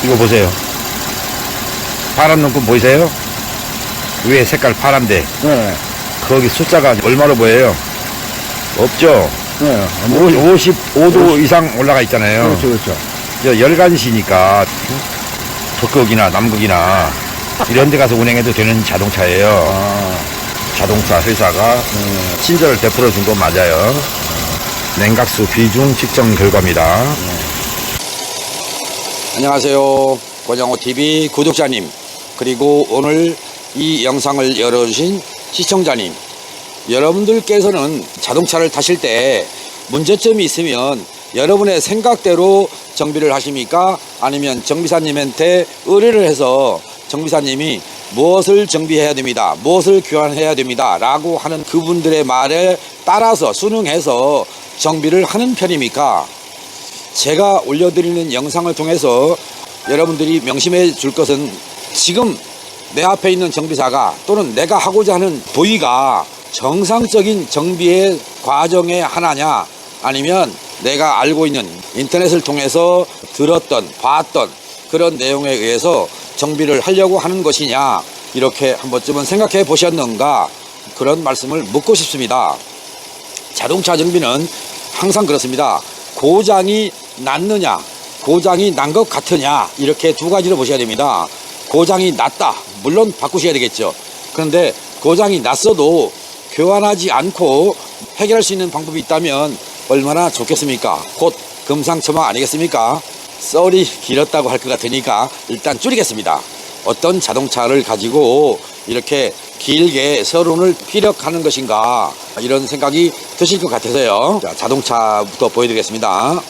이거 보세요. 파란 눈금 보이세요? 위에 색깔 파란데 네. 거기 숫자가 얼마로 보여요? 없죠? 네. 55도 이상 올라가 있잖아요. 그렇죠, 그렇죠. 저 열간시니까 북극이나 남극이나 이런 데 가서 운행해도 되는 자동차예요. 아, 자동차 회사가 친절을 베풀어 준 건 맞아요. 냉각수 비중 측정 결과입니다. 안녕하세요. 고장호TV 구독자님, 그리고 오늘 이 영상을 열어주신 시청자님, 여러분들께서는 자동차를 타실 때 문제점이 있으면 여러분의 생각대로 정비를 하십니까? 아니면 정비사님한테 의뢰를 해서 정비사님이 무엇을 정비해야 됩니다, 무엇을 교환해야 됩니다 라고 하는 그분들의 말에 따라서 순응해서 정비를 하는 편입니까? 제가 올려드리는 영상을 통해서 여러분들이 명심해 줄 것은, 지금 내 앞에 있는 정비사가 또는 내가 하고자 하는 도의가 정상적인 정비의 과정의 하나냐, 아니면 내가 알고 있는 인터넷을 통해서 들었던 봤던 그런 내용에 의해서 정비를 하려고 하는 것이냐, 이렇게 한 번쯤은 생각해 보셨는가, 그런 말씀을 묻고 싶습니다. 자동차 정비는 항상 그렇습니다. 고장이 났느냐, 고장이 난 것 같으냐, 이렇게 두 가지로 보셔야 됩니다. 고장이 났다, 물론 바꾸셔야 되겠죠. 그런데 고장이 났어도 교환하지 않고 해결할 수 있는 방법이 있다면 얼마나 좋겠습니까? 곧 금상첨화 아니겠습니까? 썰이 길었다고 할 것 같으니까 일단 줄이겠습니다. 어떤 자동차를 가지고 이렇게 길게 서론을 피력하는 것인가, 이런 생각이 드실 것 같아서요. 자, 자동차부터 보여드리겠습니다.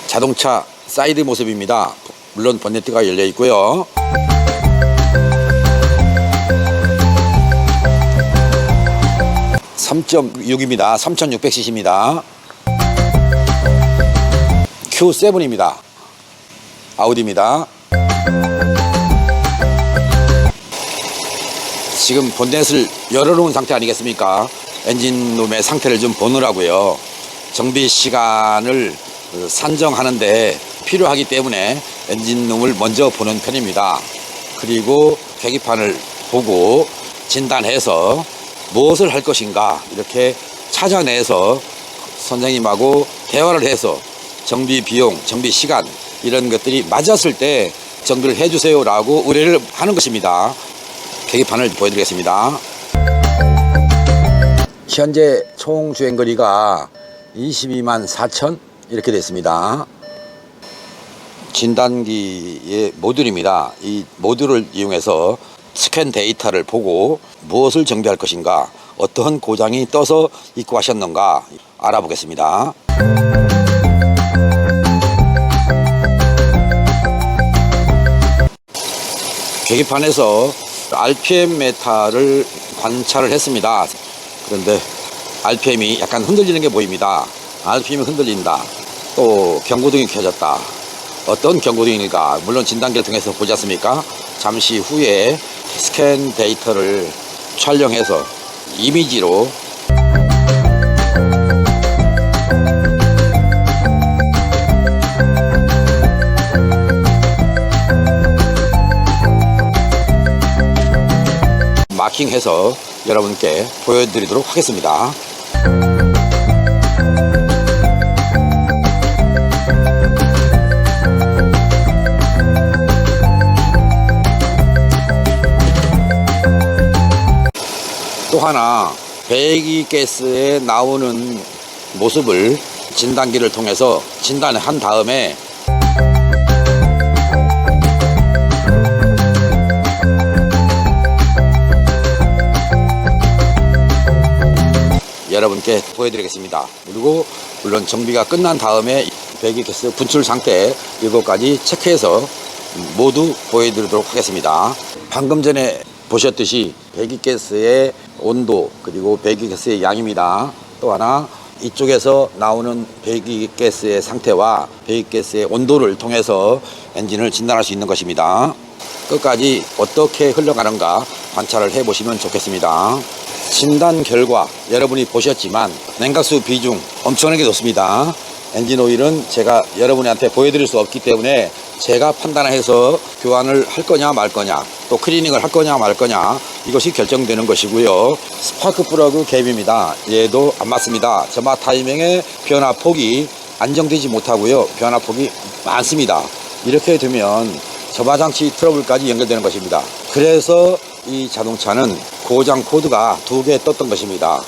자동차 사이드 모습입니다. 물론 본네트가 열려 있고요. (3.6) 3600cc입니다. Q7입니다. 아우디입니다. 지금 본넷을 열어놓은 상태 아니겠습니까? 엔진룸의 상태를 좀 보느라고요. 정비 시간을 산정하는데 필요하기 때문에 엔진룸을 먼저 보는 편입니다. 그리고 계기판을 보고 진단해서 무엇을 할 것인가, 이렇게 찾아내서 선생님하고 대화를 해서 정비 비용, 정비 시간, 이런 것들이 맞았을 때 정비를 해주세요 라고 의뢰를 하는 것입니다. 계기판을 보여드리겠습니다. 현재 총 주행거리가 22만 4천 이렇게 됐습니다. 진단기의 모듈입니다. 이 모듈을 이용해서 스캔 데이터를 보고 무엇을 정비할 것인가, 어떤 고장이 떠서 입고하셨는가 알아보겠습니다. 계기판에서 RPM 메타를 관찰을 했습니다. 그런데 RPM이 약간 흔들리는 게 보입니다. RPM이 흔들린다, 또 경고등이 켜졌다. 어떤 경고등일까? 물론 진단기를 통해서 보지 않습니까? 잠시 후에 스캔 데이터를 촬영해서 이미지로 마킹해서 여러분께 보여드리도록 하겠습니다. 또 하나, 배기가스에 나오는 모습을 진단기를 통해서 진단을 한 다음에 여러분께 보여드리겠습니다. 그리고 물론 정비가 끝난 다음에 배기가스 분출 상태 이것까지 체크해서 모두 보여드리도록 하겠습니다. 방금 전에 보셨듯이 배기가스의 온도, 그리고 배기가스의 양입니다. 또 하나 이쪽에서 나오는 배기가스의 상태와 배기가스의 온도를 통해서 엔진을 진단할 수 있는 것입니다. 끝까지 어떻게 흘러가는가 관찰을 해 보시면 좋겠습니다. 진단 결과 여러분이 보셨지만 냉각수 비중 엄청나게 높습니다. 엔진 오일은 제가 여러분한테 보여드릴 수 없기 때문에 제가 판단해서 교환을 할 거냐 말 거냐, 또 클리닝을 할 거냐 말 거냐, 이것이 결정되는 것이고요. 스파크 플러그 갭입니다. 얘도 안 맞습니다. 점화 타이밍의 변화폭이 안정되지 못하고요. 변화폭이 많습니다. 이렇게 되면 점화장치 트러블까지 연결되는 것입니다. 그래서 이 자동차는 고장 코드가 2개 떴던 것입니다.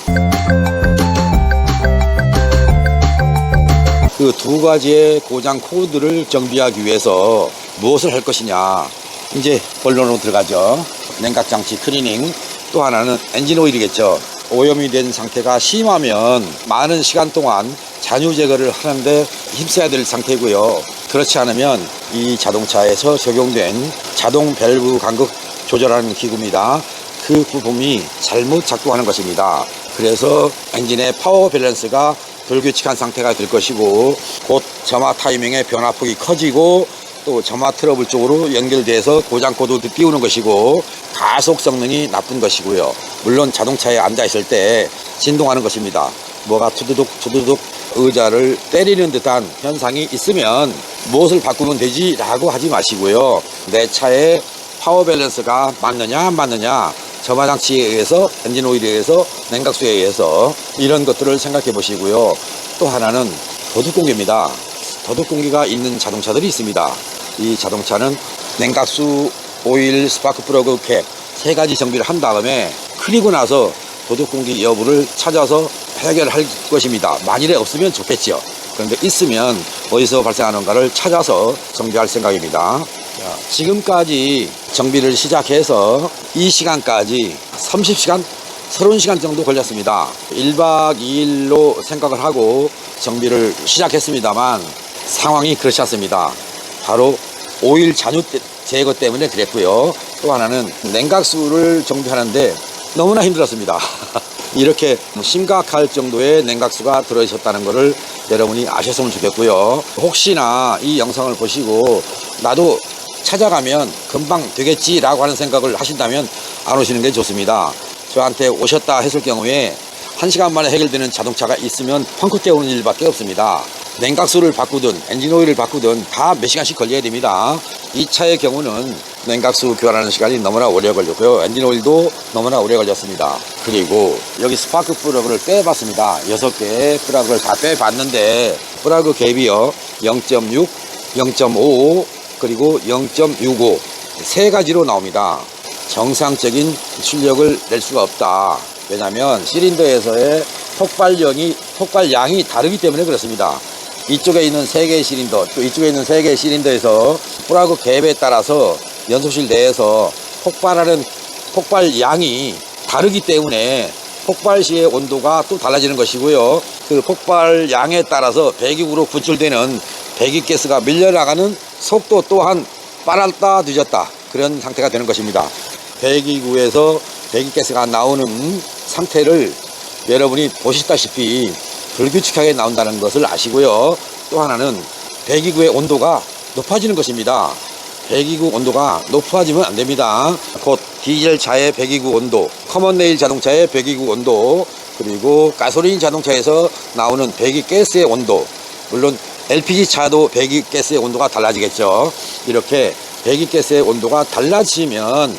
그 2가지의 고장 코드를 정비하기 위해서 무엇을 할 것이냐, 이제 본론으로 들어가죠. 냉각장치 클리닝, 또 하나는 엔진 오일이겠죠. 오염이 된 상태가 심하면 많은 시간 동안 잔유 제거를 하는데 힘써야 될 상태고요. 그렇지 않으면 이 자동차에서 적용된 자동 밸브 간격 조절하는 기구입니다. 그 부품이 잘못 작동하는 것입니다. 그래서 엔진의 파워 밸런스가 불규칙한 상태가 될 것이고, 곧 점화 타이밍의 변화폭이 커지고 또 점화 트러블 쪽으로 연결돼서 고장 코드도 띄우는 것이고, 가속 성능이 나쁜 것이고요. 물론 자동차에 앉아 있을 때 진동하는 것입니다. 뭐가 투두둑 투두둑 의자를 때리는 듯한 현상이 있으면 무엇을 바꾸면 되지 라고 하지 마시고요. 내 차의 파워 밸런스가 맞느냐 안 맞느냐, 점화장치에 의해서, 엔진 오일에 의해서, 냉각수에 의해서, 이런 것들을 생각해 보시고요. 또 하나는 도둑공기입니다. 도둑공기가 있는 자동차들이 있습니다. 이 자동차는 냉각수, 오일, 스파크 플러그 캡 3가지 정비를 한 다음에 그리고 나서 도둑공기 여부를 찾아서 해결할 것입니다. 만일에 없으면 좋겠죠. 그런데 있으면 어디서 발생하는가를 찾아서 정비할 생각입니다. 지금까지 정비를 시작해서 이 시간까지 30시간, 30시간 정도 걸렸습니다. 1박 2일로 생각을 하고 정비를 시작했습니다만 상황이 그렇지 않습니다. 바로 오일 잔유 제거 때문에 그랬고요. 또 하나는 냉각수를 정비하는데 너무나 힘들었습니다. 이렇게 심각할 정도의 냉각수가 들어있었다는 것을 여러분이 아셨으면 좋겠고요. 혹시나 이 영상을 보시고 나도 찾아가면 금방 되겠지라고 하는 생각을 하신다면 안 오시는 게 좋습니다. 저한테 오셨다 했을 경우에 1시간 만에 해결되는 자동차가 있으면 펑크 때우는 일밖에 없습니다. 냉각수를 바꾸든 엔진 오일을 바꾸든 다 몇 시간씩 걸려야 됩니다. 이 차의 경우는 냉각수 교환하는 시간이 너무나 오래 걸렸고요. 엔진 오일도 너무나 오래 걸렸습니다. 그리고 여기 스파크 플러그를 빼봤습니다. 6개의 플러그를 다 빼봤는데 플러그 갭이요 0.6, 0.55 그리고 0.65 3가지로 나옵니다. 정상적인 출력을 낼 수가 없다. 왜냐하면 실린더에서의 폭발량이 다르기 때문에 그렇습니다. 이쪽에 있는 3개의 실린더, 또 이쪽에 있는 3개의 실린더에서 플러그 갭에 따라서 연소실 내에서 폭발량이 다르기 때문에 폭발 시의 온도가 또 달라지는 것이고요. 그 폭발량에 따라서 배기구로 분출되는 배기가스가 밀려나가는 속도 또한 빨랐다 늦었다 그런 상태가 되는 것입니다. 배기구에서 배기가스가 나오는 상태를 여러분이 보시다시피 불규칙하게 나온다는 것을 아시고요. 또 하나는 배기구의 온도가 높아지는 것입니다. 배기구 온도가 높아지면 안 됩니다. 곧 디젤차의 배기구 온도, 커먼레일 자동차의 배기구 온도, 그리고 가솔린 자동차에서 나오는 배기가스의 온도, 물론 LPG 차도 배기가스의 온도가 달라지겠죠. 이렇게 배기가스의 온도가 달라지면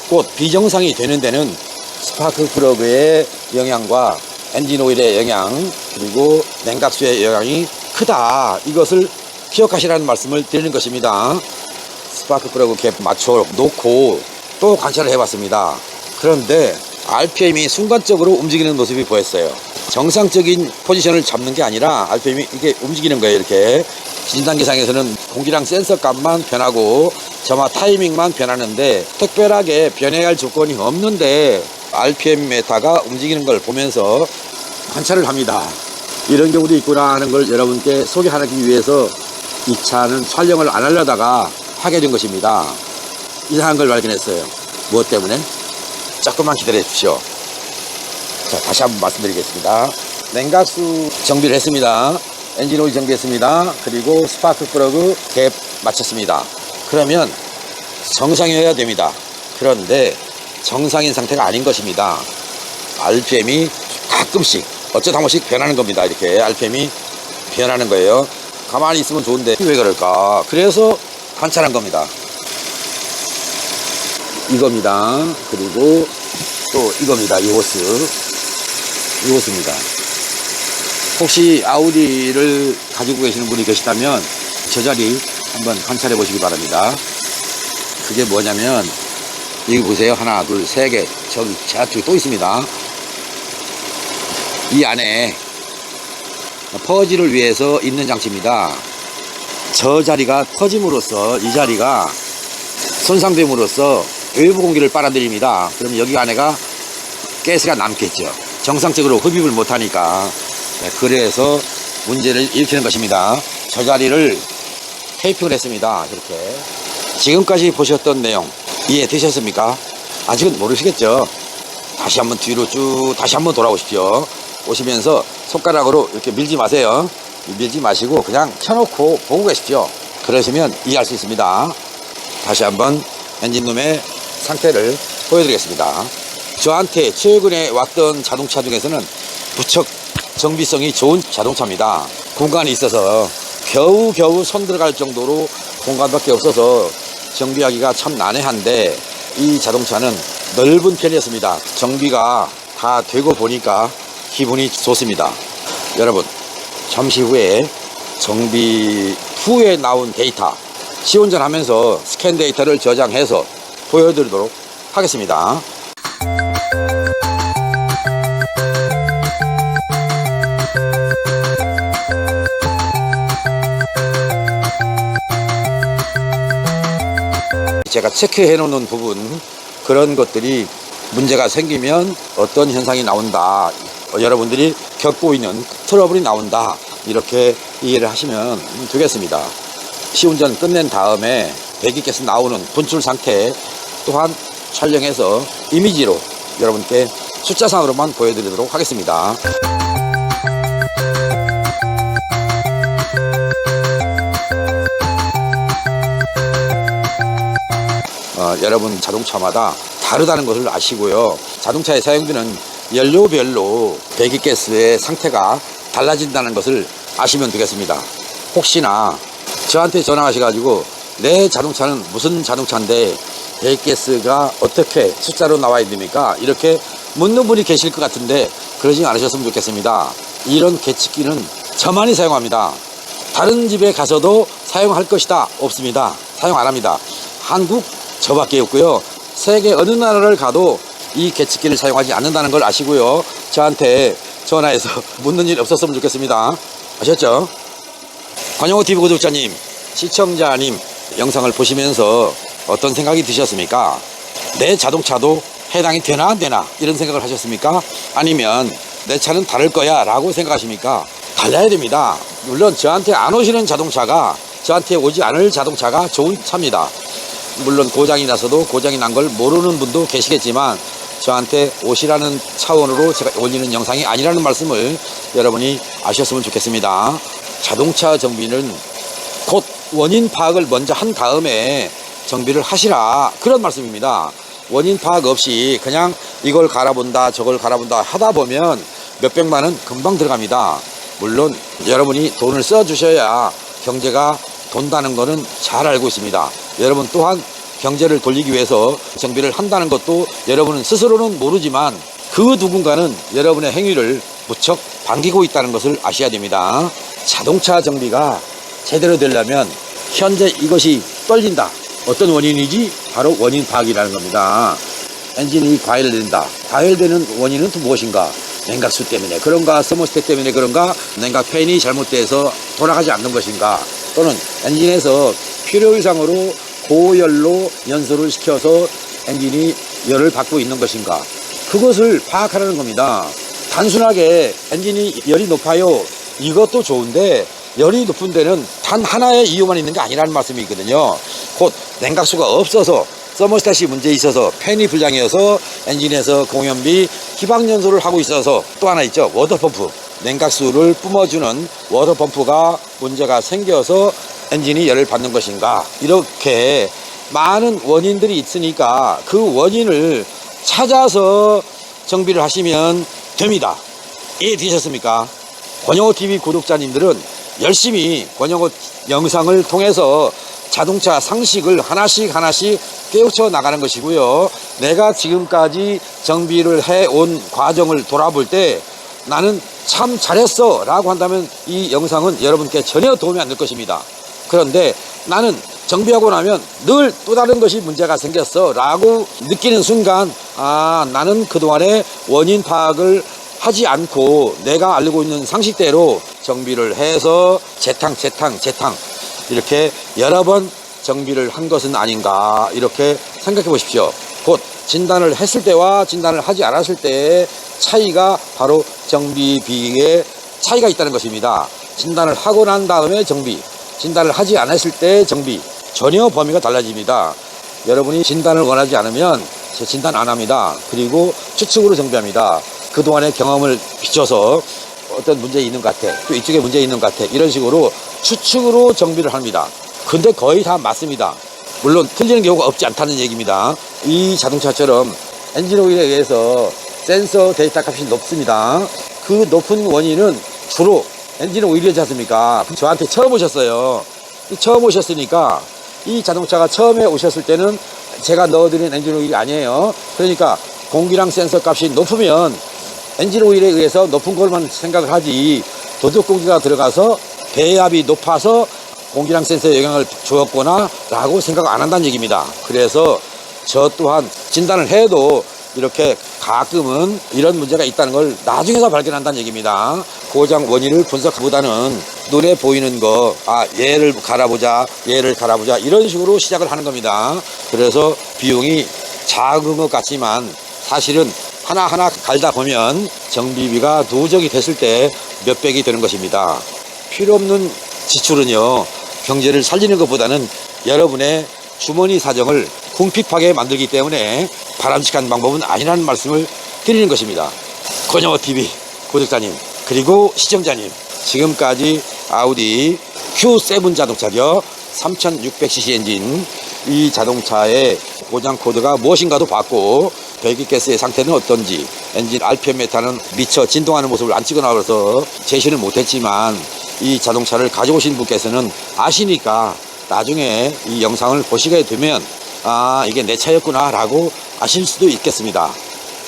곧 비정상이 되는 데는 스파크 플러그의 영향과 엔진 오일의 영향, 그리고 냉각수의 영향이 크다. 이것을 기억하시라는 말씀을 드리는 것입니다. 스파크 플러그 갭 맞춰 놓고 또 관찰을 해봤습니다. 그런데 RPM이 순간적으로 움직이는 모습이 보였어요. 정상적인 포지션을 잡는 게 아니라 RPM이 이게 움직이는 거예요. 이렇게 진단기상에서는 공기량 센서 값만 변하고 점화 타이밍만 변하는데 특별하게 변해야 할 조건이 없는데 RPM 메타가 움직이는 걸 보면서 관찰을 합니다. 이런 경우도 있구나 하는 걸 여러분께 소개하기 위해서 이 차는 촬영을 안 하려다가 하게 된 것입니다. 이상한 걸 발견했어요. 무엇 때문에? 조금만 기다려 주십시오. 자, 다시 한번 말씀드리겠습니다. 냉각수 정비를 했습니다. 엔진 오일 정비했습니다. 그리고 스파크 플러그 갭 맞췄습니다. 그러면 정상이어야 됩니다. 그런데 정상인 상태가 아닌 것입니다. RPM이 가끔씩 어쩌다 한 번씩 변하는 겁니다. 이렇게 RPM이 변하는 거예요. 가만히 있으면 좋은데 왜 그럴까? 그래서 관찰한 겁니다. 이겁니다. 그리고 또 이겁니다. 이 호스입니다. 혹시 아우디를 가지고 계시는 분이 계시다면 저 자리 한번 관찰해 보시기 바랍니다. 그게 뭐냐면 여기 보세요. 하나, 둘, 세 개. 저기 저쪽에 또 있습니다. 이 안에 퍼지를 위해서 있는 장치입니다. 저 자리가 터짐으로써 이 자리가 손상됨으로써 외부 공기를 빨아들입니다. 그럼 여기 안에가 가스가 남겠죠. 정상적으로 흡입을 못하니까. 그래서 문제를 일으키는 것입니다. 저 자리를 테이핑을 했습니다. 이렇게. 지금까지 보셨던 내용 이해되셨습니까? 아직은 모르시겠죠? 다시 한번 뒤로 쭉 다시 한번 돌아오십시오. 오시면서 손가락으로 이렇게 밀지 마세요. 밀지 마시고 그냥 켜놓고 보고 계십시오. 그러시면 이해할 수 있습니다. 다시 한번 엔진룸의 상태를 보여드리겠습니다. 저한테 최근에 왔던 자동차 중에서는 무척 정비성이 좋은 자동차입니다. 공간이 있어서 겨우 손 들어갈 정도로 공간밖에 없어서 정비하기가 참 난해한데 이 자동차는 넓은 편이었습니다. 정비가 다 되고 보니까 기분이 좋습니다. 여러분, 잠시 후에 정비 후에 나온 데이터 시운전하면서 스캔 데이터를 저장해서 보여드리도록 하겠습니다. 제가 체크해 놓는 부분, 그런 것들이 문제가 생기면 어떤 현상이 나온다, 여러분들이 겪고 있는 트러블이 나온다, 이렇게 이해를 하시면 되겠습니다. 시운전 끝낸 다음에 배기가스 나오는 분출 상태 또한 촬영해서 이미지로 여러분께 숫자상으로만 보여드리도록 하겠습니다. 여러분 자동차마다 다르다는 것을 아시고요. 자동차에 사용되는 연료별로 배기가스의 상태가 달라진다는 것을 아시면 되겠습니다. 혹시나 저한테 전화하셔가지고 내 자동차는 무슨 자동차인데 배기가스가 어떻게 숫자로 나와야 됩니까? 이렇게 묻는 분이 계실 것 같은데 그러지 않으셨으면 좋겠습니다. 이런 계측기는 저만이 사용합니다. 다른 집에 가서도 사용할 것이다 없습니다. 사용 안 합니다. 한국 저밖에 없고요. 세계 어느 나라를 가도 이 계측기를 사용하지 않는다는 걸 아시고요. 저한테 전화해서 묻는 일 없었으면 좋겠습니다. 아셨죠? 관영호TV 구독자님, 시청자님, 영상을 보시면서 어떤 생각이 드셨습니까? 내 자동차도 해당이 되나 안 되나 이런 생각을 하셨습니까? 아니면 내 차는 다를 거야 라고 생각하십니까? 달라야 됩니다. 물론 저한테 안 오시는 자동차가, 저한테 오지 않을 자동차가 좋은 차입니다. 물론 고장이 나서도 고장이 난 걸 모르는 분도 계시겠지만 저한테 오시라는 차원으로 제가 올리는 영상이 아니라는 말씀을 여러분이 아셨으면 좋겠습니다. 자동차 정비는 곧 원인 파악을 먼저 한 다음에 정비를 하시라, 그런 말씀입니다. 원인 파악 없이 그냥 이걸 갈아본다 저걸 갈아본다 하다 보면 몇백만 원 금방 들어갑니다. 물론 여러분이 돈을 써주셔야 경제가 돈다는 거는 잘 알고 있습니다. 여러분 또한 경제를 돌리기 위해서 정비를 한다는 것도 여러분은 스스로는 모르지만 그 누군가는 여러분의 행위를 무척 반기고 있다는 것을 아셔야 됩니다. 자동차 정비가 제대로 되려면 현재 이것이 떨린다. 어떤 원인이지? 바로 원인 파악이라는 겁니다. 엔진이 과열된다. 과열되는 원인은 또 무엇인가? 냉각수 때문에 그런가? 서머스택 때문에 그런가? 냉각 팬이 잘못돼서 돌아가지 않는 것인가? 또는 엔진에서 필요 이상으로 고열로 연소를 시켜서 엔진이 열을 받고 있는 것인가? 그것을 파악하라는 겁니다. 단순하게 엔진이 열이 높아요, 이것도 좋은데 열이 높은 데는 단 하나의 이유만 있는 게 아니라는 말씀이거든요. 곧 냉각수가 없어서 서머스탯이 문제 있어서 팬이 불량이어서 엔진에서 공연비 기방연소를 하고 있어서 또 하나 있죠. 워터펌프. 냉각수를 뿜어주는 워터펌프가 문제가 생겨서 엔진이 열을 받는 것인가, 이렇게 많은 원인들이 있으니까 그 원인을 찾아서 정비를 하시면 됩니다. 이해되셨습니까? 권영호TV 구독자님들은 열심히 권영호 영상을 통해서 자동차 상식을 하나씩 깨우쳐 나가는 것이고요. 내가 지금까지 정비를 해온 과정을 돌아볼 때 나는 참 잘했어 라고 한다면 이 영상은 여러분께 전혀 도움이 안 될 것입니다. 그런데 나는 정비하고 나면 늘 또 다른 것이 문제가 생겼어 라고 느끼는 순간, 나는 그동안에 원인 파악을 하지 않고 내가 알고 있는 상식대로 정비를 해서 재탕 이렇게 여러 번 정비를 한 것은 아닌가, 이렇게 생각해 보십시오. 곧 진단을 했을 때와 진단을 하지 않았을 때의 차이가 바로 정비비에 차이가 있다는 것입니다. 진단을 하고 난 다음에 정비, 진단을 하지 않았을 때 정비, 전혀 범위가 달라집니다. 여러분이 진단을 원하지 않으면 진단 안 합니다. 그리고 추측으로 정비합니다. 그동안의 경험을 비춰서 어떤 문제 있는 것 같아, 또 이쪽에 문제 있는 것 같아, 이런 식으로 추측으로 정비를 합니다. 근데 거의 다 맞습니다. 물론 틀리는 경우가 없지 않다는 얘기입니다. 이 자동차처럼 엔진 오일에 의해서 센서 데이터 값이 높습니다. 그 높은 원인은 주로 엔진 오일이지 않습니까? 저한테 처음 오셨어요. 처음 오셨으니까 이 자동차가 처음에 오셨을 때는 제가 넣어드린 엔진 오일이 아니에요. 그러니까 공기량 센서 값이 높으면 엔진 오일에 의해서 높은 것만 생각을 하지, 도둑 공기가 들어가서 배압이 높아서 공기량 센서에 영향을 주었거나 라고 생각 안 한다는 얘기입니다. 그래서 저 또한 진단을 해도 이렇게 가끔은 이런 문제가 있다는 걸 나중에서 발견한다는 얘기입니다. 고장 원인을 분석보다는 눈에 보이는 거, 얘를 갈아보자 이런 식으로 시작을 하는 겁니다. 그래서 비용이 작은 것 같지만 사실은 하나하나 갈다 보면 정비비가 누적이 됐을 때 몇백이 되는 것입니다. 필요 없는 지출은요, 경제를 살리는 것보다는 여러분의 주머니 사정을 궁핍하게 만들기 때문에 바람직한 방법은 아니라는 말씀을 드리는 것입니다. 권영호TV 구독자님, 그리고 시청자님, 지금까지 아우디 Q7 자동차죠. 3600cc 엔진, 이 자동차의 고장 코드가 무엇인가도 봤고, 배기가스의 상태는 어떤지, 엔진 RPM 메타는 미처 진동하는 모습을 안 찍어놔서 제시는 못했지만, 이 자동차를 가져오신 분께서는 아시니까 나중에 이 영상을 보시게 되면 이게 내 차였구나 라고 아실 수도 있겠습니다.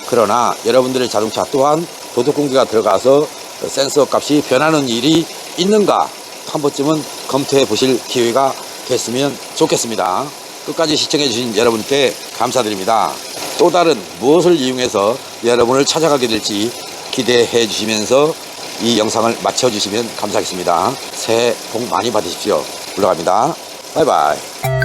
그러나 여러분들의 자동차 또한 도둑 공기가 들어가서 센서 값이 변하는 일이 있는가 한 번쯤은 검토해 보실 기회가 됐으면 좋겠습니다. 끝까지 시청해 주신 여러분께 감사드립니다. 또 다른 무엇을 이용해서 여러분을 찾아가게 될지 기대해 주시면서 이 영상을 마쳐주시면 감사하겠습니다. 새해 복 많이 받으십시오. 물러갑니다. 바이바이.